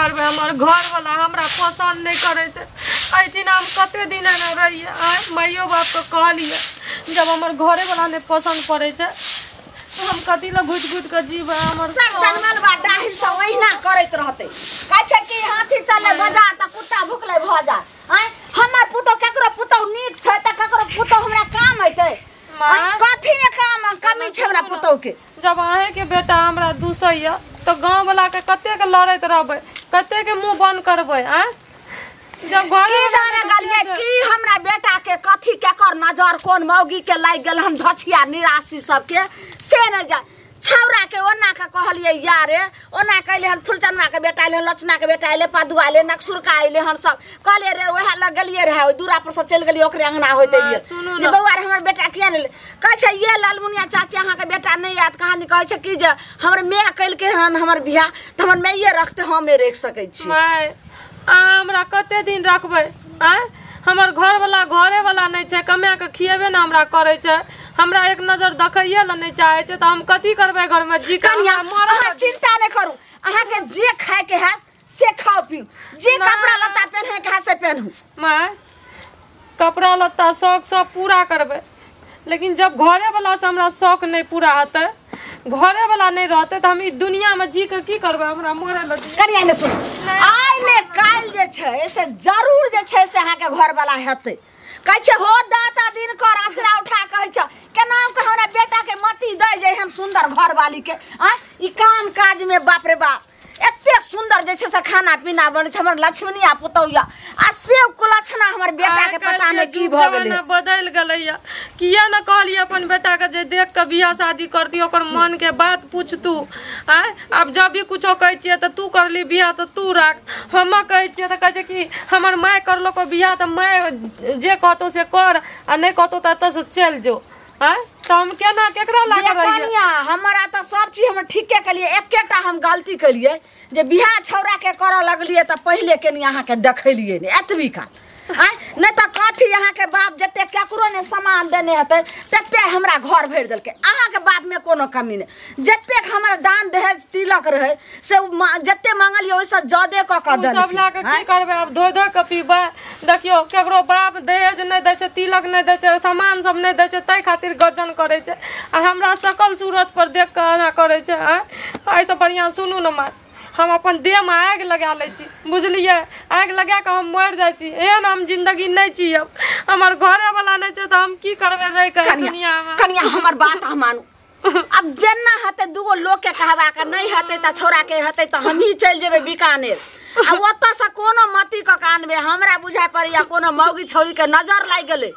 करबे हमर घर वाला हमरा पसंद नहीं करे छे ऐठिन हम कते दिन न रहिए माइयो बाप को कहलिए जब हमर घरे वाला ने पसंद पड़े छे तो हम कथी ल घुट घुट के जीव हमर सब जंगल बा डाहिर से ओहिना करत रहते कह छे कि हाथी चले बाजार त कुत्ता भुखले भ जा हमर पुतो केकरो पुतो नीक छै त केकरो पुतो हमरा काम हेते कथी में काम कमी छै हमरा पुतो के जब आहे के बेटा हमरा दूसैया तो गांव वाला के कते के लड़त रहबे कते के मुंह बंद करबे जब घर की जाने गलिए की हमरा बेटा के कथी केकर नजर कोन मौगी के लाग गेल हम धछिया निराशी सब के से न जा छौरा के ओना के कहलिए यारे ओना कहले हन फुलचनवा के बेटा आइले लचना के बेटा आइले पादुआ आइले नक्सुर का आइले हन सब कहले रे ओहा लग गलिए रे दूरा पर से चल गलिए ओकरे अंगना होते लिए जे बौआ रे हमर बेटा किया ने कह छै ये लालमुनिया चाची अहाँ के बेटा नहीं याद कहानी कह छै कि जे हमर माय कल के हन हमर बियाह त हमर माइये रखते हम नहीं रख सकै छी माय हमरा कते दिन रखबे हमर घर वाला घरे वाला नहीं छै कमा के खिएबे ना हमरा करे छै हमरा एक नजर देखैये ल नहीं चाहे छै त हम कथी करबे घर में जी कन्या अहाँ चिंता नहीं करू अहाँ के जे खाए के है से खाओ पियो जे कपड़ा लत्ता पहने के है से पहनू माय कपड़ा लत्ता शौक सब पूरा करबे लेकिन जब घरे वाला से हमरा शौक नहीं पूरा होते घरे वाला नहीं रहते तो हम इस दुनिया में जी के की करबे हमरा मरे लगी कनिया ने सुन आइ ले काल जे छै से जरूर जे छै से अहाँ के घर वाला हेते कह छै हो दाता दिन कर आचरा उठा कह छै केना के हमरा बेटा के मती दे जे हम सुंदर घर वाली के ई काम काज में बाप रे बाप एते सुंदर जे छै से खाना पीना बन छै हमर लक्ष्मणिया पुतौया आ से कुलछना हमर बेटा के पता नहीं की भ गेलै बदल गेलैया किया न कहलिए अपन बेटा के जे देख के बियाह शादी करती ओकर मन के बात पूछ तू अब जब भी कुछो कहै छिए त तू करली बियाह त तू राख हम कहै छिए त कहै छै कि हमर माय करलो को बियाह त माय जे कहतो से कर आ नहीं कहतो त एत से चल जो तो हम केना केकरा लाग रहिए हमरा त सब चीज हम ठीके कलिए एकेटा हम गलती कलिए जे बियाह छौरा के करऽ लगलिए त पहिले केनी अहाँ के देखलिए ने एतबी काल नहीं तो कथी अहाँ के बाप जते केकरो ने सामान देने हते तते हमरा घर भर देलके अहाँ के बाप में कोनो कमी नहीं जते हमरा दान दहेज तिलक रहे से जते मांगलिए ओइसे ज्यादा क क देलके सब ला के की करबे अब धो धो के पीबे देखियो केकरो बाप दहेज नहीं दै छै तिलक नहीं दै छै सामान सब नहीं दै छै तै खातिर गर्जन करे छै आ हमरा सकल सूरत पर देख के आना करे छै ऐ से बढ़िया सुनू न मार हम अपन देह में आग लगा ले छी बुझलिए आग लगा के हम मर जाय छी एहन हम जिंदगी नहीं छी अब हमर घरे वाला नहीं छै त हम की करबे रह के दुनिया में कनिया हमर बात हम मानू अब जेना हते दुगो लोग के कहबा के नहीं हते त छोरा के हते त हम ही चल जेबे बीकानेर आ ओत से कोनो मती क कानबे हमरा बुझाय पड़िया कोनो मौगी छौरी के नजर लाग गेले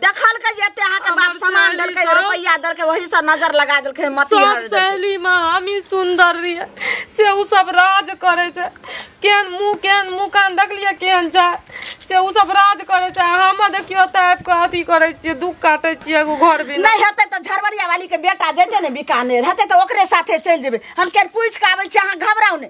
देखल के जेते अहाँ के बाप सामान देलके रुपया देलके वही से नजर लगा देलके मती सब सहेली में हम ही सुंदर रिए से उ सब राज करे छै केन मुंह कान देखलिए केन छै से उ सब राज करे छै हम देखियो टाइप के अथी करे छिए दुख काटे छिए एगो घर भी नहीं हेते त झरबरिया वाली के बेटा जेते ने बीकानेर हेते त ओकरे साथे चल जेबे हम केन पूछ के आबै छी अहाँ घबराउ ने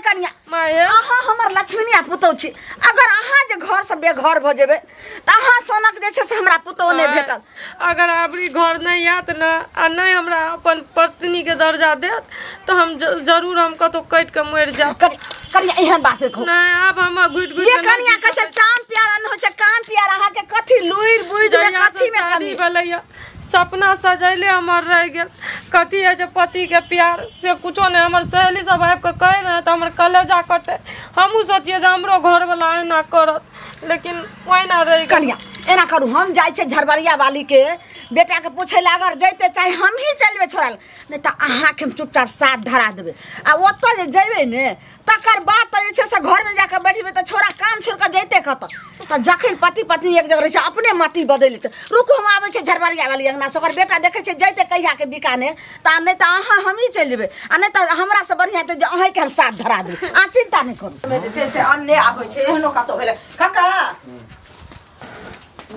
कनिया माये अहाँ हमर लक्ष्मणिया पुतौ छी अगर अहाँ जे घर से बेघर भ जेबे त अहाँ सोनक जे छै से हमरा पुतौ ने भेटल अगर आपरी घर नहीं आत न आ नहीं हमरा अपन पत्नी के दर्जा देत तो हम जरूर हम कतो कट के मर जाब कनिया एहन बात देखो नहीं अब हम गुट ये कनिया कह चाम प्यारा न हो छै कान प्यारा अहाँ के कथी लुइर बुइद में कथी में कमी भलैया सपना सजैले हमर रह गेल कथी है जे पति के प्यार से कुछो नहीं हमर सहेली सब आब के कहे न त हमर कलेजा कटे हमहू सोचिए जे हमरो घर वाला एना करत लेकिन ओइना रह कनिया एना करू हम जाय छै झरबरिया वाली के बेटा के पूछे ला अगर जइते चाहे हम ही चलबे छोड़ा नहीं त अहाँ के हम चुपचाप साथ धरा देबे आ ओत जे जइबे ने तकर बाद त जे छै से घर में जाके बैठबे त छोरा काम छोड़ के जइते कत त जखन पति पत्नी एक जगह रह छै अपने मती बदल लेते रुको हम आबै छै झरबरिया वाली अंगना से ओकर बेटा देखे छै जइते कहिया के बीकानेर त नहीं त अहाँ हम ही चल जेबे आ नहीं त हमरा से बढ़िया त अहाँ के हम साथ धरा देबे आ चिंता नहीं करू में जे से अन्य आबै छै एहनो कतो भेले काका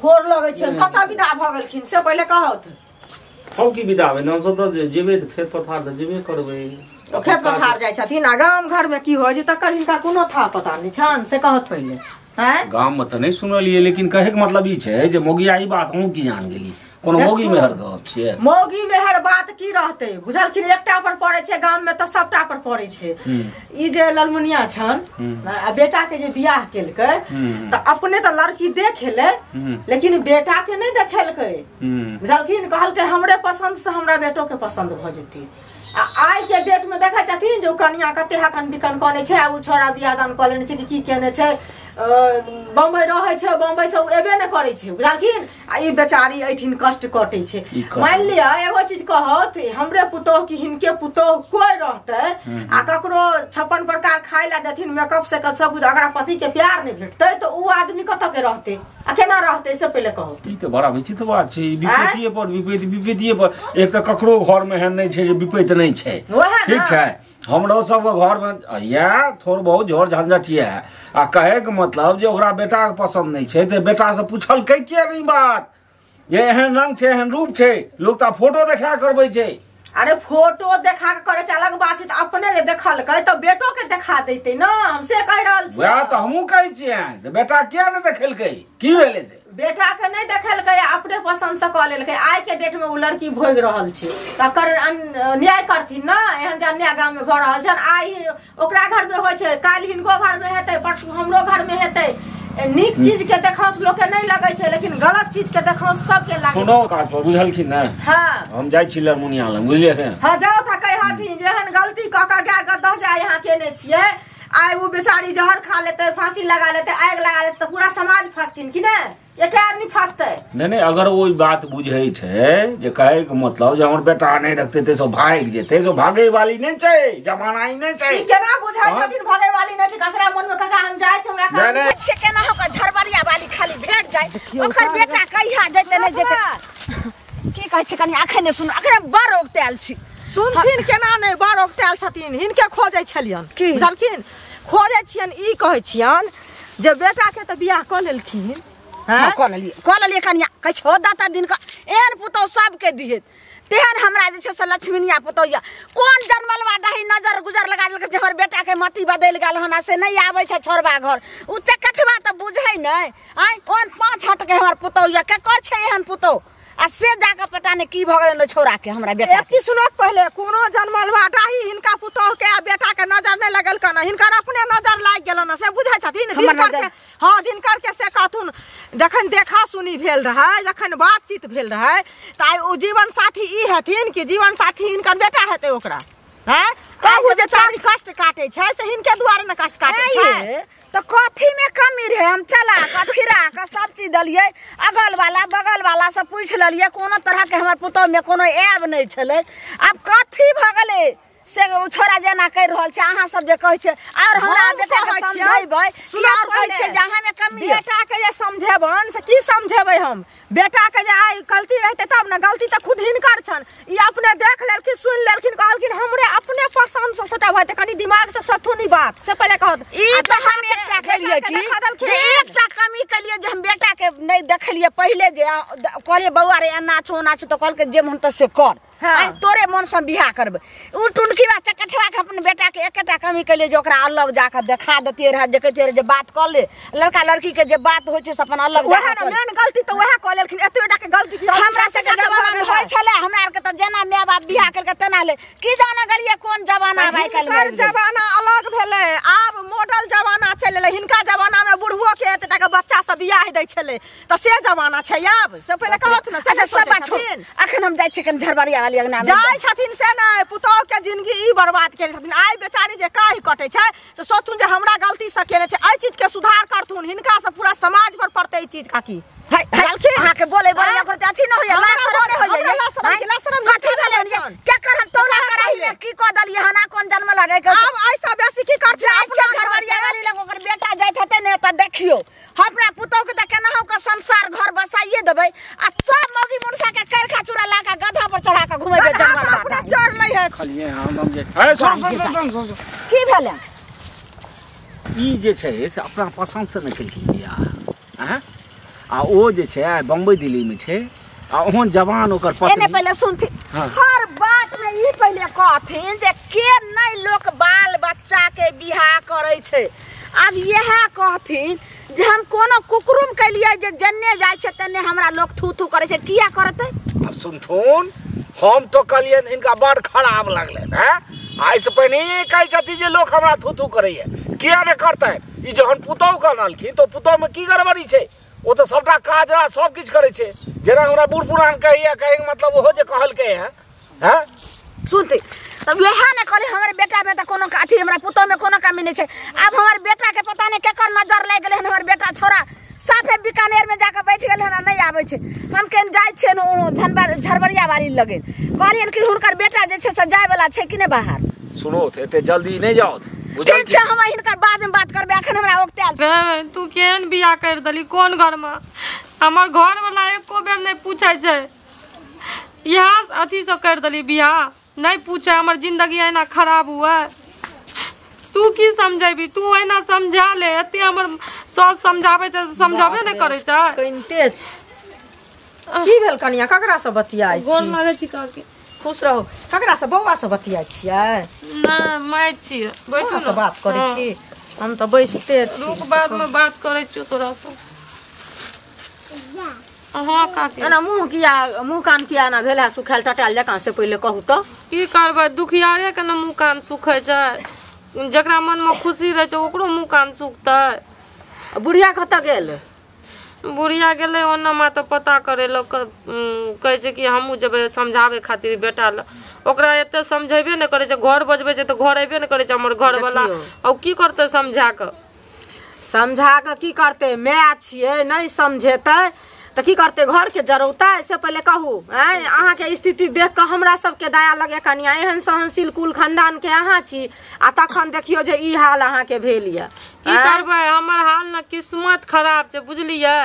गोर लगे छै कता विदा भ गेलखिन से पहिले कहत हम की विदा होय न सब त जेबे त खेत पथार त जेबे करबे तो खेत पथार जाय छथिन आ गाम घर में की होय छै तकर हिनका कोनो था पता नहीं छन से कहत पहिले हैं गाम में त नहीं सुनलिए लेकिन कहे के मतलब ई छै जे मोगिया ई बात हम की जान गेली कोनो मौगी मेहर गप छियै। मौगी मेहर बात की रहते बुझलखिन, एकटा पर पड़े छै गाम में तो सबटा पर पड़े छै। ई जे ललमुनिया छन आ बेटा के जे बियाह केलकै तो अपने तो लड़की देखेले लेकिन बेटा के नहीं देखेलकै बुझलखिन। कहलकै हमरे पसंद से हमरा बेटो के पसंद भ जेती। आई के डेट में देखा छथिन जो कनिया कते हकन बिकन कने छै, आ उ छोरा बियाह दान क लेने छै की केने छै, बम्बई रहे छै, बम्बई से एबे न करे छै बुझलखिन। आ ई बेचारी एठिन कष्ट कटे छै। मान लिया एगो चीज कहत हमरे पुतोह की हिनके पुतोह कोई रहते आ ककरो 56 प्रकार खाय ला देथिन, मेकअप से सब कुछ, अगर पति के प्यार नहीं भेटते तो उ आदमी कत के रहते आ केना रहते से पहले कहत। ई तो बड़ा विचित्र बात छै। विपत्तिये पर विपत्तिये पर, एक तो ककरो घर में एहन नहीं छै जे विपत्ति नहीं छै, ठीक छै। हमरो सब घर में या थोड़ बहुत झोर झंझट ये आ कहे के मतलब जे ओकरा बेटा के पसंद नहीं छै से बेटा से पूछल कै के नहीं बात ये एहन रंग छै एहन रूप छै, लोग ता फोटो देखा करबै छै। अरे फोटो देखा के करे अलग बात है, अपने जे देखल के तो बेटो के देखा देते ना, हमसे कह रहल छी। वह तो हमहू कहै छियै बेटा किया ने देखेलकै, की भेले से बेटा के नहीं देखेलकै, अपने पसंद से कह लेलकै। आई के डेट में उ लड़की भोग रहल छै तकर न्याय करथिन ना, एहन जन्या गांव में भ रहल छन। आई ओकरा घर में होय छै, काल हिनको घर में हेतै, परसू हमरो घर में हेतै। नीक चीज के देखांस लोग के नहीं लगे छै लेकिन गलत चीज के देखांस सबके लागे। सुनो काज पर बुझलखिन ना। हां हम जाय छी लरमुनिया लग, बुझलिए। हां जाओ त कहि हथिन जेहन गलती क के गाय गदह जाय यहां केने छियै। आई वो बेचारी जहर खा लेते, फांसी लगा लेते, आग लगा लेते, तो पूरा समाज फंसथिन कि नहीं, एक आदमी फंसते नहीं। अगर वो बात बुझे छै जे कहे के मतलब जे हमर बेटा नहीं रखते ते सो भाग जेते, सो भागे वाली नहीं छै, जमाना ही नहीं छै। ई केना बुझाय छथिन भागे वाली नहीं छै, ककरा मन में कका हम जाय छै हमरा नहीं छै केना हो के झरबरिया वाली खाली भेट जाय, ओकर बेटा कहिया जेते नहीं जेते की कहै छै कनी आखे ने सुन, अखरे बड़ ओकताल छी। सुनथिन केना नहीं, बड़ ओकताल छथिन, हिनके खोजै छलियन बुझलखिन। खोजै छियन ई कहै छियन जे बेटा के त बियाह क लेलखिन। हां क लेलिए कनिया कह छो दाता दिन का एहन पुतौ सबके दिए तेहन हमरा जे छै से लक्ष्मीनिया पुतौया कोन जन्मलवा डाही नजर गुजर लगा देलक जे हमर बेटा के मति बदल गेल हन, से नहीं आबै छै छोरबा घर। उ चकठवा त बुझै नहीं, आइ कोन 5 हट के हमर पुतौया के कर छै एहन पुतौ आ से जाके पता नहीं की भ गेल छोरा के हमरा बेटा। एक चीज सुनो पहले, कोनो जन्मलवा डाही हिनका पुतौह के बेटा के नजर नहीं लगल कना, हिनकर अपने नजर लाग गेल न, से बुझै छथिन। दिनकर के हां दिनकर के से कहथुन जखन देखा सुनी भेल रहे, जखन बातचीत भेल रहे त आई ओ जीवन साथी ई हथिन कि जीवन साथी हिनकर बेटा हेतै ओकरा। हैं कहू जे चारी कष्ट काटे छै से हिनके द्वारा न कष्ट काटे छै। तो कथी में कमी रहे, हम चला के फिरा के सब चीज दलिए, अगल वाला बगल वाला से पूछ लेलिए, कोनो तरह के हमर पुतौ में कोनो ऐब नहीं छले। अब कथी भ गेले से छोरा जेना कह रहल छै, अहाँ सब जे कहै छै और हमरा बेटा के समझेबै कि और कहै छै जहां में कमी बेटा के जे समझेबन से की समझेबै हम। बेटा के जे आई गलती रहते तब ना, गलती तो खुद हिनकर छन। ई अपने देख लेलखिन, सुन लेलखिन, कहलखिन हमरे अपने पसंद से सटा भाई, कनी दिमाग से सथुनी बात से पहले कहत। ई तो हम एकटा कहलिए कि एकटा कमी कहलिए जे हम बेटा के नहीं देखलिए पहले जे कहलिए बौआ रे एना छो ना छो, तो कहलके जे मन त से कर। हाँ। तोरे मन से बियाह करबे। उ टुनकी बा चकठवा के अपन बेटा के एकटा कमी कहलिए जे ओकरा अलग जाके देखा देतिए रह, जे कहतिए जे बात कर ले, लड़का लड़की के जे बात होय छै से अपन अलग वह मेन गलती तो वह क लेलखिन। एते बेटा के गलती की हमरा से के जमाना में होय छले, हमरा आर के त जेना माय बाप बियाह करके तेना ले की जाने गलिए कोन जमाना भाई कल में जमाना अलग भेले, आब मॉडल जमाना चले। हिनका जमाना में बुढ़वो के एतेटा के बच्चा सब बियाह दै छले, त से जमाना छै आब। से पहले कहत न से सब बात छथिन। अखन हम जाय छी कन झरबरिया वाली अंगना में जाय छथिन से नहीं, पुतौह के जिंदगी ई बर्बाद केने छथिन। आई बेचारी जे काहे कटे छै से सोचथुन जे हमरा गलती से केने छै, आई चीज के सुधार करथुन, हिनका से पूरा समाज पर पड़ते ई चीज का की है अहाँ के बोले बोले ओकर अथी न होय, लाश शरम हो जाय, लाश शरम कथी भेलै के कर हम तौला कराई में की क दलिए हना कोन जन्म लगे के। अब ऐसा बेसी की कर छै अच्छा झरबरिया वाली लग ओकर बेटा जाइत हते ने त देखियो हमरा पुतौह के त केना हो के संसार घर बसाइए देबै आ सब मौगी मुनसा के करखा चूड़ा ला के गधा पर चढ़ा के घुमै के जंगल अपना चढ़ लै है खलिए हम जे ए सुन की भेलै ई जे छै से अपना पसंद से निकल गया हैं। आ ओ जे छै बम्बई दिल्ली में छै, आ ओहन जवान ओकर पत्नी एने पहले सुनथि हर बात में ई पहले कहथिन जे के नहीं लोग बाल बच्चा के बियाह करे छै। अब यह कहथिन जे हम कोनो कुकुरुम के लिए जे जन्ने जाय छै तन्ने हमरा लोग थू थू करे छै किया करते। अब सुनथुन हम तो कलिए इनका बड़ खराब लगले हैं। आई से पहले कहे छथि जे लोग हमरा थू थू करैए किया ने करते। ई जहन पुतौ कहलखिन तो पुतौ में की गड़बड़ी छै। वो तो सबटा काज सब किछ करे छै। जेना हमरा बूढ़ पुरान कहिए कहे मतलब ओहो जे कहलके हैं सुनते तब यह ने करे हमारे बेटा में तो कोनो अथी हमरा पुतौ में कोनो कमी नहीं छै। अब हमारे बेटा के पता नहीं केकर नजर लग गेले हमारे बेटा छोरा साफे बीकानेर में जाकर बैठ गेल है नहीं आवे छै। हम केन जाय छै न झरबरिया वाली लगे कहलियन कि हुनकर बेटा जे छै से जाय वाला छै कि ने बाहर। सुनो एते जल्दी नहीं जाओ ठीक छै हम हिनकर बाद में बात करबे अखन हमरा ओकते तू केहन बियाह कर दली कोन घर में हमर घर वाला एको बेर नहीं पूछे छै। यहाँ अथी से कर दली बियाह नहीं पूछे हमर जिंदगी एना खराब हुआ। तू की समझेबी तू एना समझा ले एते हमर सास समझावे त समझावे नहीं करे छै। कइनते छ की भेल कनिया ककरा से बतियाई छी। गोर लागे छी काकी खुश रहो। ककरा से बौआ से बतियाई छियै ना माय छी बैठो से बात करे छी। हम तो बैसते छी रुक बाद में बात करे छी तोरा से। हां काकी एना मुंह कान किया ना भेला सुखाल टटाल जका से पहले कहू तो की करबै दुखियारे के ना मुंह कान सुखे छै। जकरा मन में खुशी रहे छै ओकरो मुंह कान सुखतै। बुढ़िया कत गेल। बुढ़िया गेले ओना मा तो पता करे लोग कहे छै कि हमहू जेबे समझावे खातिर बेटा ल ओकरा एते समझेबे न करे छै। घर बजबे छै तो घर एबे न करे छै हमर घर वाला और की करते समझा के की करते मैं छिए नहीं समझेते तो की करते घर के जरूरता से पहले कहू अहाँ के स्थिति देख के हमरा सबके दया लगे कनिया एहन सहनशील कुल खानदान के अहाँ छी आ तखन देखियो जे ई हाल अहाँ के भेल ये। की करबै हमर हाल न किस्मत खराब छै बुझलियै।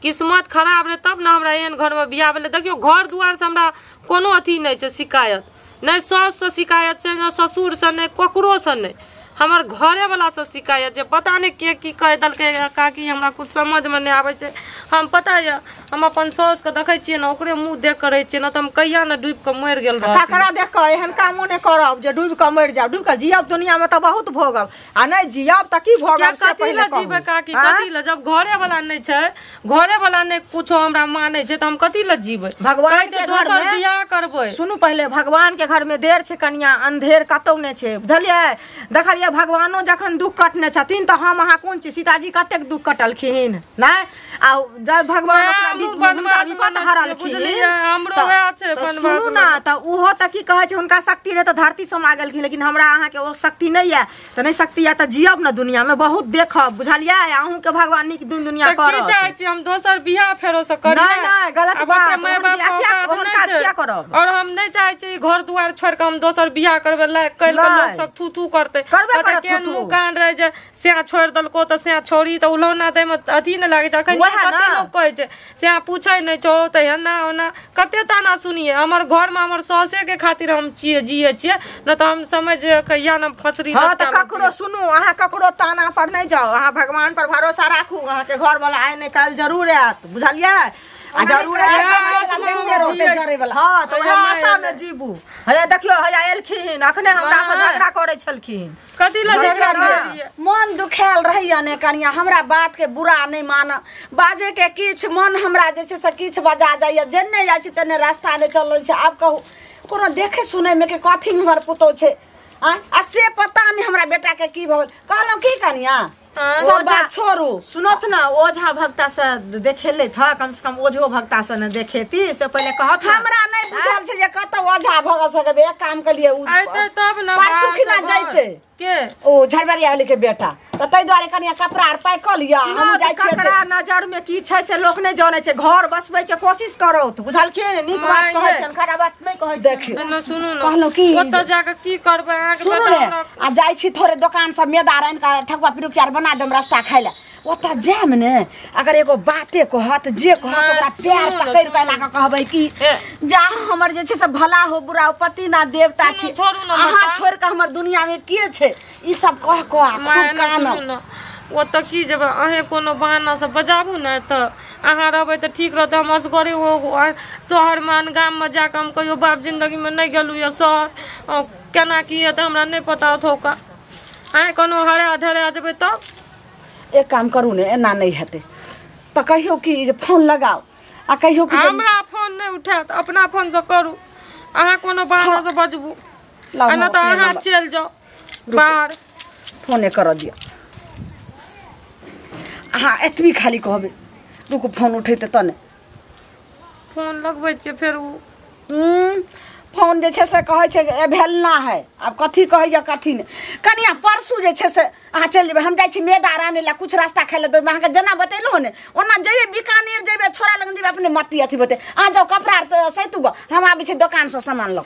किस्मत खराब रहे तब न हमरा एहन घर में बियाह भेलै। देखियो घर दुआर से हमरा कोनो अथी नहीं छै शिकायत नहीं सास से शिकायत छै न ससुर से नहीं ककरो से नहीं हमर घरे वाला से शिकायत है। पता नहीं के की कह दलके काकी हमरा कुछ समझ में नहीं आवे छै। हम पता है हम अपन सास के देखे छियै ना ओकरे मुंह देख कर रहे छियै ना तो हम कहिया ना डूब के मर गेल रह। ककरा देख के एहन कामो नहीं करब जे डूब के मर जाब। डूब के जियब दुनिया में तो बहुत भोगब आ नहीं जियब त की भोगब से पहले जीवे काकी कथि ल जब घरे वाला नहीं छै घरे वाला नहीं कुछो हमरा माने छै त हम कथि ल जीवे। भगवान के घर में बियाह करबै। सुनू पहले भगवान के घर में देर छै कनिया अंधेर कतौ नहीं छै बुझलियै। देखलियै भगवानो जखन दुख कटने छथिन तो हम अहाँ कोन छी सीताजी कतेक दुख कटलखिन नहीं आ जब भगवान उहो त की कहे छै हुनका शक्ति रहे तो धरती समा गेलखिन लेकिन हमरा अहाँ के वो शक्ति नहीं है तो नहीं शक्ति है तो जियब न दुनिया में बहुत देखब बुझलियै। अहूँ के भगवान नीक दिन दुनिया कर हम दोसर बियाह फेरो से करी नहीं गलत बात क्या करब और हम नहीं चाहे छी घर दुआर छोड़ के हम दोसर बियाह करबे ला कल के लोग सब थू थू करते केन मुंह कान रहे जे से छोड़ दलको तो से छोड़ी तो उलौना दे में अथी न लागे छै। अखन कते लोग कहे छै से पूछे नहीं छो त एना ओना कते ताना सुनिए। हमर घर में हमर सासे के खातिर हम जिए छिए न तो हम समझ कहिया न फसरी। हां त ककरो सुनू अहाँ ककरो ताना पर नहीं जाओ अहाँ भगवान पर भरोसा राखू। अहाँ के घर वाला आइ नहीं काल जरूर आत बुझलियै आ जरूर हाँ तो आशा में जीबू। हे देखियो हे एलखिन अखने हमरा से झगड़ा करे छलखिन कथि ल झगड़ा मन दुखायल रहैया ने कनिया हमरा बात के बुरा नहीं मान बाजे के किछ मन हमरा जे छै से किछ बजा जाइया जेने जाइ छी तने रास्ता ने चलल छै। आब कहू कोनो देखे सुने में के कथि में हमर पुतौ छै आ से पता नहीं हमरा बेटा के की भगल कहलौ की कनिया ओझा छोड़ू सुनत ना ओझा भक्ता से देखेले था कम से कम ओझो भक्ता से न देखेती से पहले कहत हमरा नहीं बुझल छै जे कत ओझा भग सकबे। एक काम के लिए आइते तब न परसुखिना जाइते के ओ झरबरिया वाली के बेटा त तै द्वारे कनिया कपड़ा आर पाइ क लिया हम जाय छी। ककरा नजर में की छै से लोक नहीं जाने छै घर बसबे के कोशिश करो तो बुझलखिन नीक बात कहै छन खराब बात नहीं कहै देखियो न सुनू न कहलो की ओत जाके की करबै अहाँ के बताउ आ जाय छी थोड़े दुकान से मैदा रन का ठकुआ पिरुकिया बना देम रास्ता खाइला ओत जाम ने अगर एगो बाते कहत जे कहत ओकरा प्यार पकड़ के ला के कहबै की जा हमर जे छै से भला हो बुरा पति ना देवता छी अहाँ छोड़ के हमर दुनिया में के छै ई सब कह खूब कान ओ त की जब अहे कोनो बहाना से बजाबू न त अहाँ रहबै त ठीक रहत। हम असगरे वो शहर में गाम में जाके हम कहियो बाप जिंदगी में नहीं गेलू या शहर केना की है त हमरा नहीं पता थोका अहे कोनो हरा ढरा जेबै तब एक काम करू ने एना नहीं हेतै तो कहियो कि जे फोन लगाओ आ कहियो कि हमरा फोन नहीं उठात अपना फोन से करू अहाँ कोनो बहाना से बजबू ना तो अहाँ चल जाओ बाहर फोने कर दिया हाँ एतबी खाली कहबे रुको फोन उठेते तने फोन लगबै छै फेर उ फोन जे छै से कहै छै भेलना है आब कथी कहै या कथी ने कनिया परसू जे छै से अहाँ चलि जेबै हम जाइ छी मैदा आने ला कुछ रास्ता खाइ ले देबै अहाँके जेना बतेलहुँ ने ओना जेबै बीकानेर जेबै छोरा लग जेबै अपने मती अथी बते अहाँ जाउ कपड़ा सैतू गो हम आबै छी दोकान से सामान लऽ